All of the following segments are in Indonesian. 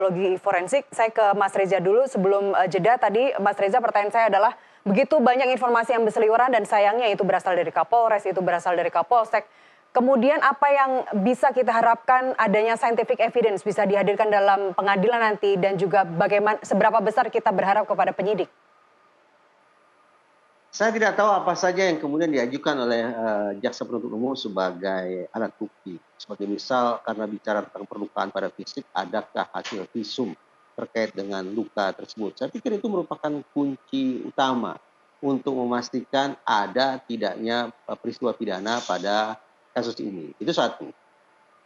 Psikologi forensik. Saya ke Mas Reza dulu sebelum jeda tadi. Mas Reza, pertanyaan saya adalah begitu banyak informasi yang berseliweran dan sayangnya itu berasal dari Kapolres, itu berasal dari Kapolsek. Kemudian apa yang bisa kita harapkan adanya scientific evidence bisa dihadirkan dalam pengadilan nanti dan juga bagaimana seberapa besar kita berharap kepada penyidik? Saya tidak tahu apa saja yang kemudian diajukan oleh jaksa penuntut umum sebagai alat bukti. Sebagai misal karena bicara tentang perlukaan pada fisik, adakah hasil visum terkait dengan luka tersebut. Saya pikir itu merupakan kunci utama untuk memastikan ada tidaknya peristiwa pidana pada kasus ini. Itu satu.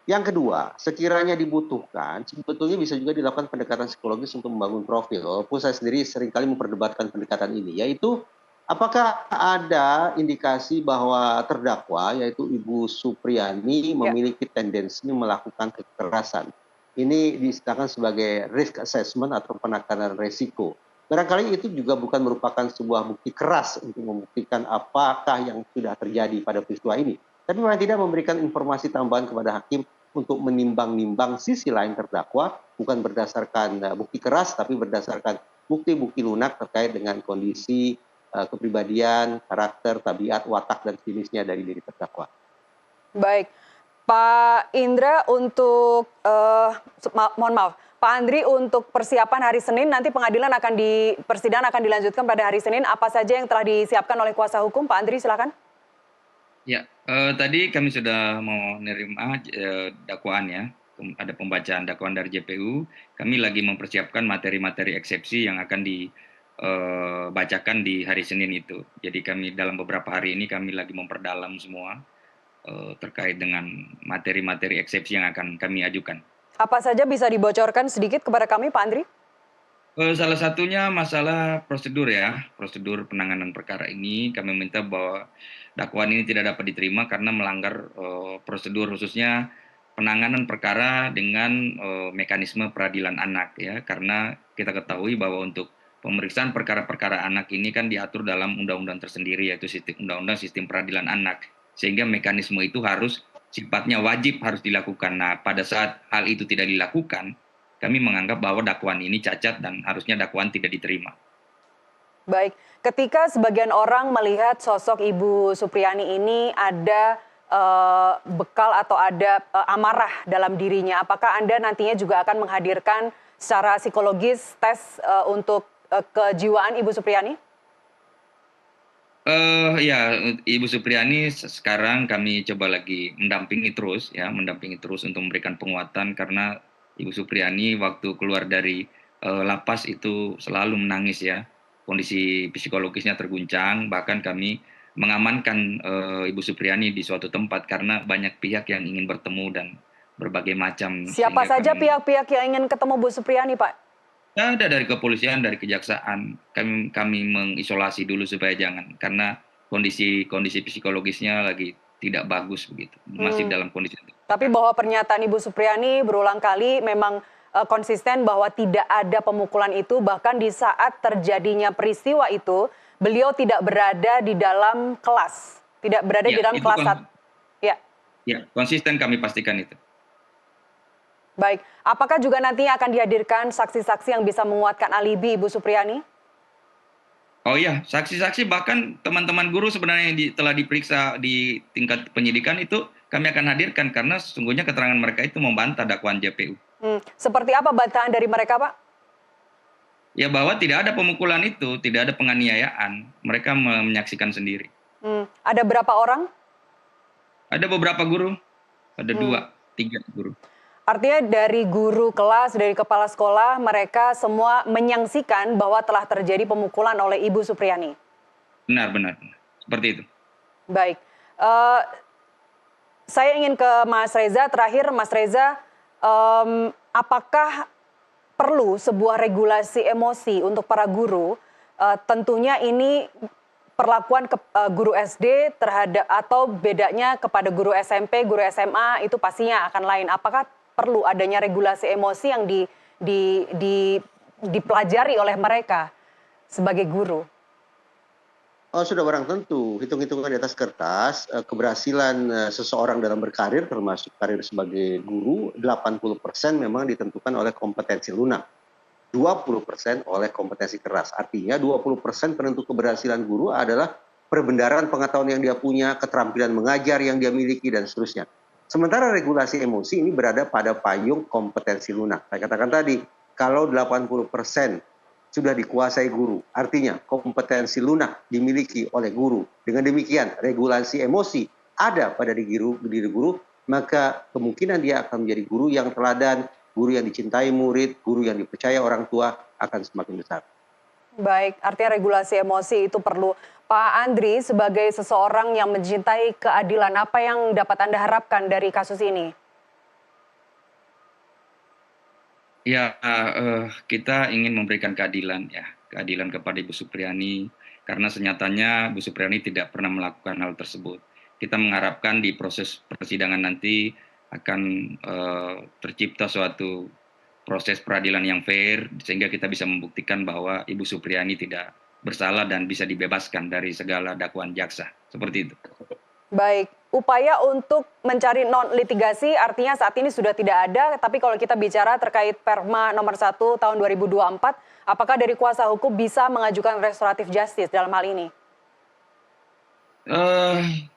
Yang kedua, sekiranya dibutuhkan, sebetulnya bisa juga dilakukan pendekatan psikologis untuk membangun profil. Walaupun saya sendiri seringkali memperdebatkan pendekatan ini, yaitu apakah ada indikasi bahwa terdakwa, yaitu Ibu Supriyani, Ya. memiliki tendensi melakukan kekerasan. Ini disediakan sebagai risk assessment atau penekanan resiko. Barangkali itu juga bukan merupakan sebuah bukti keras untuk membuktikan apakah yang sudah terjadi pada peristiwa ini. Tapi paling tidak memberikan informasi tambahan kepada hakim untuk menimbang-nimbang sisi lain terdakwa, bukan berdasarkan bukti keras, tapi berdasarkan bukti-bukti lunak terkait dengan kondisi kepribadian, karakter, tabiat, watak, dan jenisnya dari diri terdakwa. Baik, Pak Indra untuk mohon maaf, Pak Andri untuk persiapan hari Senin nanti persidangan akan dilanjutkan pada hari Senin. Apa saja yang telah disiapkan oleh kuasa hukum? Pak Andri, silakan. Ya, tadi kami sudah mau menerima dakwaan ya, ada pembacaan dakwaan dari JPU. Kami lagi mempersiapkan materi-materi eksepsi yang akan dibacakan di hari Senin itu. Jadi kami dalam beberapa hari ini kami lagi memperdalam semua terkait dengan materi-materi eksepsi yang akan kami ajukan. Apa saja bisa dibocorkan sedikit kepada kami, Pak Andri? Salah satunya masalah prosedur ya, prosedur penanganan perkara ini. Kami minta bahwa dakwaan ini tidak dapat diterima karena melanggar prosedur, khususnya penanganan perkara dengan mekanisme peradilan anak ya. Karena kita ketahui bahwa untuk pemeriksaan perkara-perkara anak ini kan diatur dalam undang-undang tersendiri, yaitu Undang-Undang Sistem Peradilan Anak. Sehingga mekanisme itu harus sifatnya wajib harus dilakukan. Nah, pada saat hal itu tidak dilakukan, kami menganggap bahwa dakwaan ini cacat dan harusnya dakwaan tidak diterima. Baik, ketika sebagian orang melihat sosok Ibu Supriyani ini ada bekal atau ada amarah dalam dirinya, apakah Anda nantinya juga akan menghadirkan secara psikologis tes untuk kejiwaan Ibu Supriyani? Ya, Ibu Supriyani sekarang kami coba lagi mendampingi terus untuk memberikan penguatan karena Ibu Supriyani waktu keluar dari lapas itu selalu menangis ya, kondisi psikologisnya terguncang, bahkan kami mengamankan Ibu Supriyani di suatu tempat karena banyak pihak yang ingin bertemu dan berbagai macam. Siapa saja pihak-pihak yang ingin ketemu Bu Supriyani, Pak? Ada dari kepolisian, dari kejaksaan. Kami mengisolasi dulu supaya jangan, karena kondisi psikologisnya lagi tidak bagus begitu, masih dalam kondisi itu. Tapi bahwa pernyataan Ibu Supriyani berulang kali memang konsisten bahwa tidak ada pemukulan itu, bahkan di saat terjadinya peristiwa itu, beliau tidak berada di dalam kelas, tidak berada di Ya, dalam itu kelas 1. Ya. Ya, konsisten kami pastikan itu. Baik, apakah juga nantinya akan dihadirkan saksi-saksi yang bisa menguatkan alibi Ibu Supriyani? Oh iya, saksi-saksi bahkan teman-teman guru sebenarnya yang telah diperiksa di tingkat penyidikan itu kami akan hadirkan karena sesungguhnya keterangan mereka itu membantah dakwaan JPU. Seperti apa bantahan dari mereka, Pak? Ya bahwa tidak ada pemukulan itu, tidak ada penganiayaan. Mereka menyaksikan sendiri. Ada berapa orang? Ada beberapa guru, ada 2, 3 guru. Artinya dari guru kelas, dari kepala sekolah, mereka semua menyaksikan bahwa telah terjadi pemukulan oleh Ibu Supriyani. Benar. Seperti itu. Baik. Saya ingin ke Mas Reza. Terakhir, Mas Reza, apakah perlu sebuah regulasi emosi untuk para guru? Tentunya ini perlakuan guru SD terhadap atau bedanya kepada guru SMP, guru SMA itu pastinya akan lain. Apakah perlu adanya regulasi emosi yang dipelajari oleh mereka sebagai guru? Oh, sudah barang tentu, hitung-hitungan di atas kertas, keberhasilan seseorang dalam berkarir, termasuk karir sebagai guru, 80% memang ditentukan oleh kompetensi lunak, 20% oleh kompetensi keras. Artinya 20% penentu keberhasilan guru adalah perbendaharaan pengetahuan yang dia punya, keterampilan mengajar yang dia miliki, dan seterusnya. Sementara regulasi emosi ini berada pada payung kompetensi lunak. Saya katakan tadi, kalau 80% sudah dikuasai guru, artinya kompetensi lunak dimiliki oleh guru. Dengan demikian, regulasi emosi ada pada diri guru, maka kemungkinan dia akan menjadi guru yang teladan, guru yang dicintai murid, guru yang dipercaya orang tua akan semakin besar. Baik, artinya regulasi emosi itu perlu. Pak Andri, sebagai seseorang yang mencintai keadilan, apa yang dapat Anda harapkan dari kasus ini? Ya, kita ingin memberikan keadilan ya, keadilan kepada Ibu Supriani, karena senyatanya Bu Supriani tidak pernah melakukan hal tersebut. Kita mengharapkan di proses persidangan nanti akan tercipta suatu proses peradilan yang fair, sehingga kita bisa membuktikan bahwa Ibu Supriani tidak bersalah dan bisa dibebaskan dari segala dakwaan jaksa. Seperti itu. Baik, upaya untuk mencari non-litigasi artinya saat ini sudah tidak ada, tapi kalau kita bicara terkait Perma nomor 1 tahun 2024, apakah dari kuasa hukum bisa mengajukan restoratif justice dalam hal ini?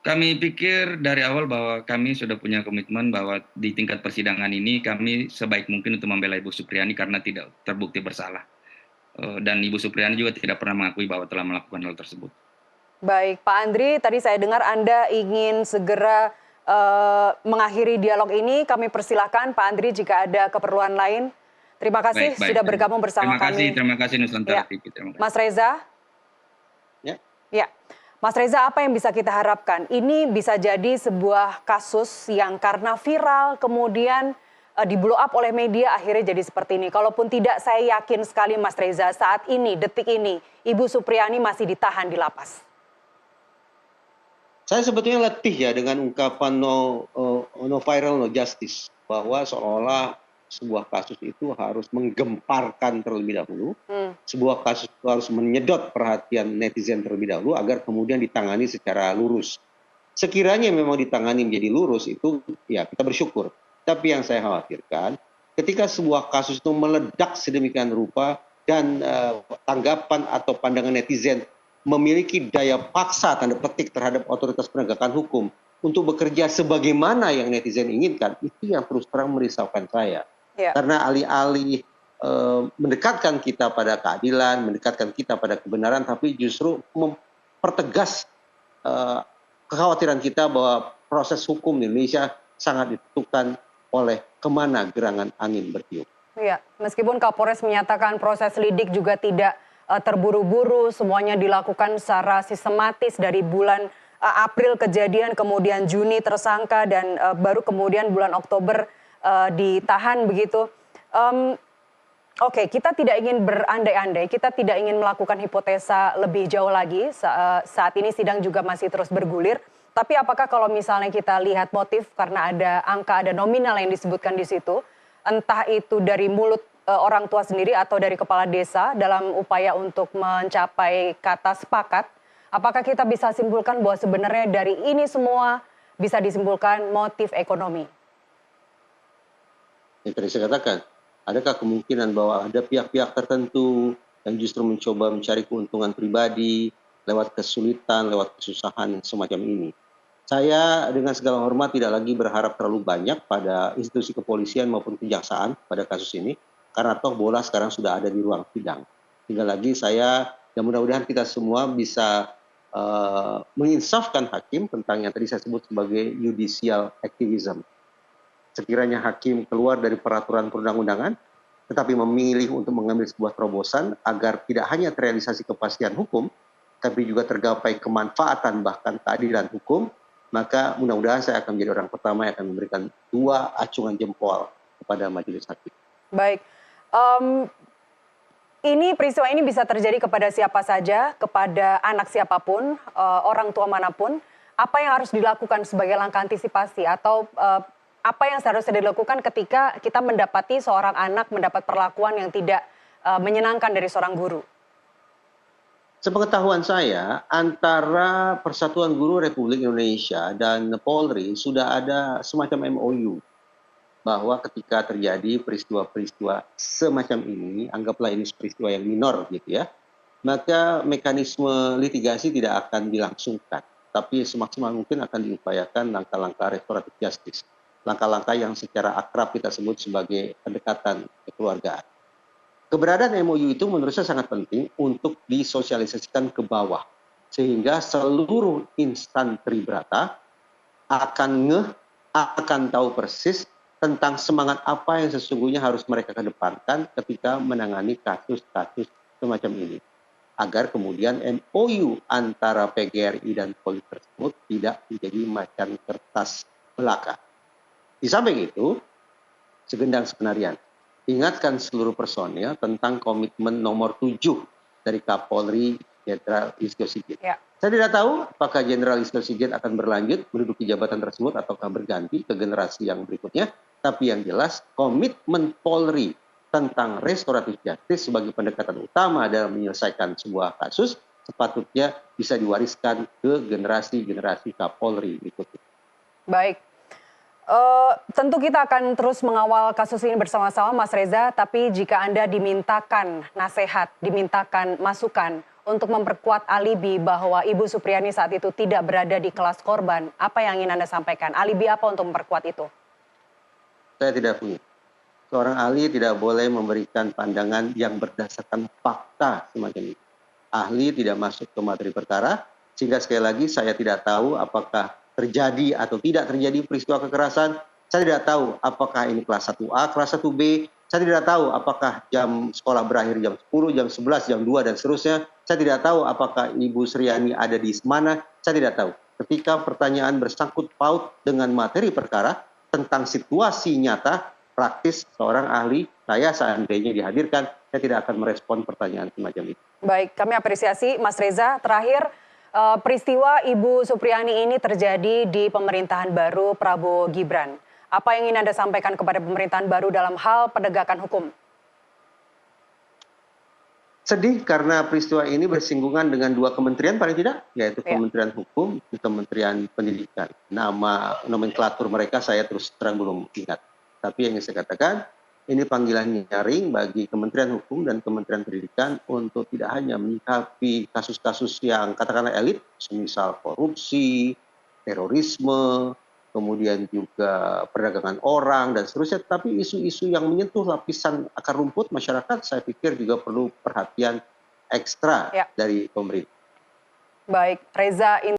Kami pikir dari awal bahwa kami sudah punya komitmen bahwa di tingkat persidangan ini kami sebaik mungkin untuk membela Ibu Supriani karena tidak terbukti bersalah. Dan Ibu Supriani juga tidak pernah mengakui bahwa telah melakukan hal tersebut. Baik, Pak Andri, tadi saya dengar Anda ingin segera mengakhiri dialog ini. Kami persilahkan Pak Andri jika ada keperluan lain. Terima kasih Baik. sudah bergabung bersama kami. Terima kasih Ya. Nusantara TV. Terima kasih. Mas Reza? Ya. Ya, Mas Reza, apa yang bisa kita harapkan? Ini bisa jadi sebuah kasus yang karena viral, kemudian di blow up oleh media, akhirnya jadi seperti ini. Kalaupun tidak, saya yakin sekali Mas Reza, saat ini, detik ini, Ibu Supriani masih ditahan di lapas. Saya sebetulnya letih ya dengan ungkapan no viral, no justice. Bahwa seolah sebuah kasus itu harus menggemparkan terlebih dahulu. Sebuah kasus itu harus menyedot perhatian netizen terlebih dahulu agar kemudian ditangani secara lurus. Sekiranya memang ditangani menjadi lurus itu ya kita bersyukur. Tapi yang saya khawatirkan ketika sebuah kasus itu meledak sedemikian rupa dan tanggapan atau pandangan netizen memiliki daya paksa tanda petik terhadap otoritas penegakan hukum untuk bekerja sebagaimana yang netizen inginkan, itu yang terus terang merisaukan saya. Ya. Karena alih-alih mendekatkan kita pada keadilan, mendekatkan kita pada kebenaran, tapi justru mempertegas kekhawatiran kita bahwa proses hukum di Indonesia sangat ditentukan oleh kemana gerangan angin bertiup. Iya, meskipun Kapolres menyatakan proses lidik juga tidak terburu-buru, semuanya dilakukan secara sistematis dari bulan April kejadian, kemudian Juni tersangka, dan baru kemudian bulan Oktober ditahan begitu. Oke, kita tidak ingin berandai-andai, kita tidak ingin melakukan hipotesa lebih jauh lagi. Saat ini sidang juga masih terus bergulir. Tapi apakah kalau misalnya kita lihat motif karena ada angka, ada nominal yang disebutkan di situ, entah itu dari mulut orang tua sendiri atau dari kepala desa dalam upaya untuk mencapai kata sepakat, apakah kita bisa simpulkan bahwa sebenarnya dari ini semua bisa disimpulkan motif ekonomi? Yang tadi saya katakan, adakah kemungkinan bahwa ada pihak-pihak tertentu yang justru mencoba mencari keuntungan pribadi lewat kesulitan, lewat kesusahan semacam ini? Saya dengan segala hormat tidak lagi berharap terlalu banyak pada institusi kepolisian maupun kejaksaan pada kasus ini, karena toh bola sekarang sudah ada di ruang sidang. Tinggal lagi saya, dan mudah-mudahan kita semua bisa menginsafkan hakim tentang yang tadi saya sebut sebagai judicial activism. Sekiranya hakim keluar dari peraturan perundang-undangan, tetapi memilih untuk mengambil sebuah terobosan agar tidak hanya terrealisasi kepastian hukum, tapi juga tergapai kemanfaatan bahkan keadilan hukum, maka mudah-mudahan saya akan menjadi orang pertama yang akan memberikan 2 acungan jempol kepada majelis hakim. Baik, ini peristiwa ini bisa terjadi kepada siapa saja, kepada anak siapapun, orang tua manapun. Apa yang harus dilakukan sebagai langkah antisipasi atau apa yang seharusnya dilakukan ketika kita mendapati seorang anak mendapat perlakuan yang tidak menyenangkan dari seorang guru? Sepengetahuan saya, antara Persatuan Guru Republik Indonesia dan Polri sudah ada semacam MOU bahwa ketika terjadi peristiwa-peristiwa semacam ini, anggaplah ini peristiwa yang minor gitu ya, maka mekanisme litigasi tidak akan dilangsungkan, tapi semaksimal mungkin akan diupayakan langkah-langkah restoratif justice, langkah-langkah yang secara akrab kita sebut sebagai pendekatan kekeluargaan. Keberadaan MOU itu menurut saya sangat penting untuk disosialisasikan ke bawah, sehingga seluruh insan tribrata akan tahu persis tentang semangat apa yang sesungguhnya harus mereka kedepankan ketika menangani kasus-kasus semacam ini. Agar kemudian MOU antara PGRI dan Polri tersebut tidak menjadi macan kertas belaka. Di samping itu, segendang skenarian. Ingatkan seluruh personil tentang komitmen nomor 7 dari Kapolri Jenderal Listio Sigit. Ya. Saya tidak tahu apakah Jenderal Listio Sigit akan berlanjut menduduki jabatan tersebut ataukah berganti ke generasi yang berikutnya. Tapi yang jelas komitmen Polri tentang restoratif justice sebagai pendekatan utama dalam menyelesaikan sebuah kasus sepatutnya bisa diwariskan ke generasi-generasi Kapolri berikutnya. Baik. Tentu kita akan terus mengawal kasus ini bersama-sama Mas Reza, tapi jika Anda dimintakan nasihat, dimintakan masukan untuk memperkuat alibi bahwa Ibu Supriani saat itu tidak berada di kelas korban, apa yang ingin Anda sampaikan? Alibi apa untuk memperkuat itu? Saya tidak punya. Seorang ahli tidak boleh memberikan pandangan yang berdasarkan fakta semacam itu. Ahli tidak masuk ke materi perkara, sehingga sekali lagi saya tidak tahu apakah terjadi atau tidak terjadi peristiwa kekerasan. Saya tidak tahu apakah ini kelas 1A, kelas 1B. Saya tidak tahu apakah jam sekolah berakhir jam 10, jam 11, jam 2, dan seterusnya. Saya tidak tahu apakah Ibu Supriani ada di mana. Saya tidak tahu. Ketika pertanyaan bersangkut paut dengan materi perkara tentang situasi nyata, praktis seorang ahli, saya seandainya dihadirkan, saya tidak akan merespon pertanyaan semacam itu. Baik, kami apresiasi Mas Reza. Terakhir, peristiwa Ibu Supriani ini terjadi di pemerintahan baru Prabowo Gibran. Apa yang ingin Anda sampaikan kepada pemerintahan baru dalam hal penegakan hukum? Sedih karena peristiwa ini bersinggungan dengan dua kementerian paling tidak, yaitu Kementerian Hukum dan Kementerian Pendidikan. Nama nomenklatur mereka saya terus terang belum ingat. Tapi yang saya katakan, ini panggilan nyaring bagi Kementerian Hukum dan Kementerian Pendidikan untuk tidak hanya menyikapi kasus-kasus yang katakanlah elit, semisal korupsi, terorisme, kemudian juga perdagangan orang dan seterusnya, tapi isu-isu yang menyentuh lapisan akar rumput masyarakat, saya pikir juga perlu perhatian ekstra dari pemerintah. Baik, Reza.